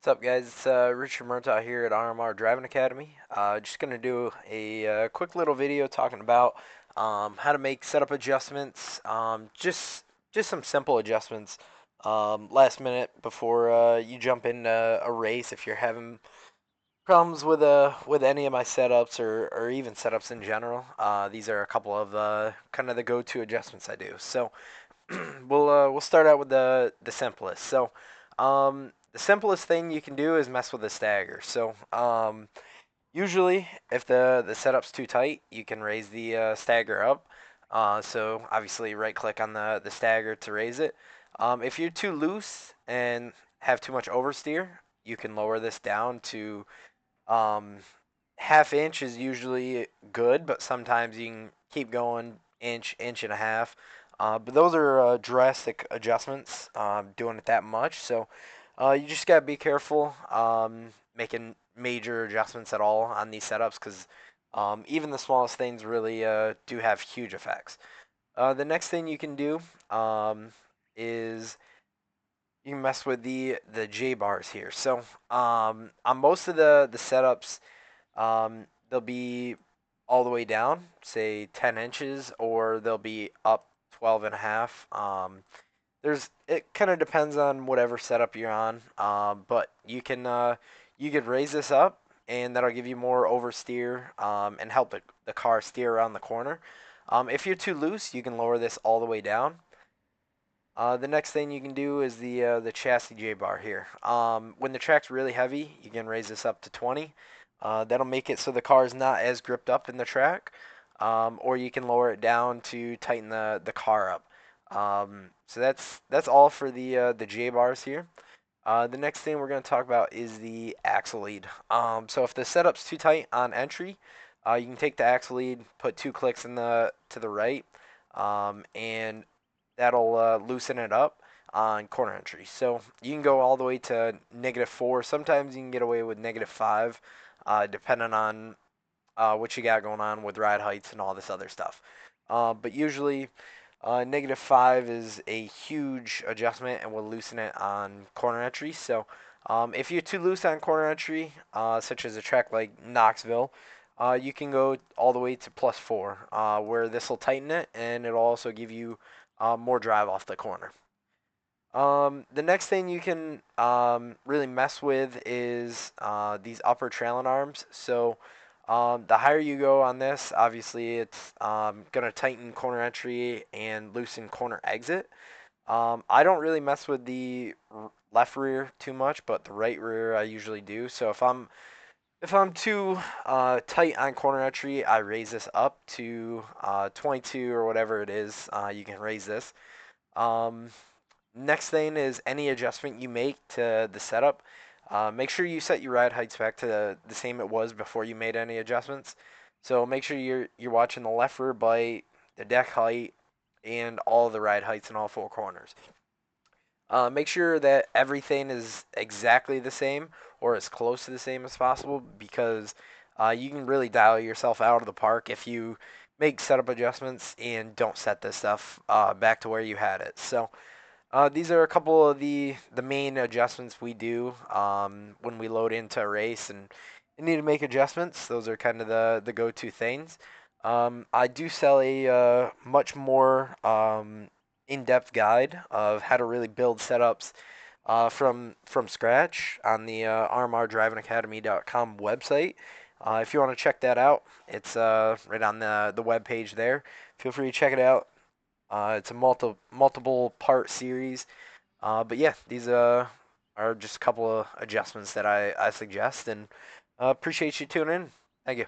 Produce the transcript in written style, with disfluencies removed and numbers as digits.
What's up, guys? It's Richard Murtaugh here at RMR Driving Academy. Just going to do a quick little video talking about how to make setup adjustments. Just some simple adjustments last minute before you jump into a race. If you're having problems with any of my setups or even setups in general, these are a couple of kind of the go-to adjustments I do. So we'll start out with the simplest. The simplest thing you can do is mess with the stagger. Usually, if the setup's too tight, you can raise the stagger up. So obviously, right click on the stagger to raise it. If you're too loose and have too much oversteer, you can lower this down to um, half inch is usually good, but sometimes you can keep going inch and a half. But those are drastic adjustments, doing it that much. You just gotta be careful making major adjustments at all on these setups because even the smallest things really do have huge effects. The next thing you can do is you can mess with the J bars here. On most of the setups, they'll be all the way down, say 10 inches, or they'll be up 12 and a half. It kind of depends on whatever setup you're on, but you could raise this up, and that'll give you more oversteer and help the car steer around the corner. If you're too loose, you can lower this all the way down. The next thing you can do is the chassis J bar here. When the track's really heavy, you can raise this up to 20. That'll make it so the car is not as gripped up in the track, or you can lower it down to tighten the car up. So that's all for the J bars here. The next thing we're going to talk about is the axle lead. So if the setup's too tight on entry, you can take the axle lead, put two clicks in the to the right, and that'll loosen it up on corner entry. So you can go all the way to -4. Sometimes you can get away with -5, depending on what you got going on with ride heights and all this other stuff. But usually, -5 is a huge adjustment and will loosen it on corner entry. If you're too loose on corner entry, such as a track like Knoxville, you can go all the way to +4, where this will tighten it and it'll also give you more drive off the corner. The next thing you can really mess with is these upper trailing arms. The higher you go on this, obviously it's going to tighten corner entry and loosen corner exit. I don't really mess with the left rear too much, but the right rear I usually do. So if I'm too tight on corner entry, I raise this up to 22 or whatever it is. You can raise this. Um, Next thing is any adjustment you make to the setup. Make sure you set your ride heights back to the same it was before you made any adjustments. So make sure you're watching the left rear bite, the deck height, and all the ride heights in all four corners. Make sure that everything is exactly the same or as close to the same as possible because you can really dial yourself out of the park if you make setup adjustments and don't set this stuff back to where you had it. These are a couple of the main adjustments we do when we load into a race and need to make adjustments. Those are kind of the go-to things. I do sell a much more in-depth guide of how to really build setups from scratch on the RMRDrivingAcademy.com website. If you want to check that out, it's right on the web page there. Feel free to check it out. It's a multiple part series. But yeah, these are just a couple of adjustments that I suggest and appreciate you tuning in. Thank you.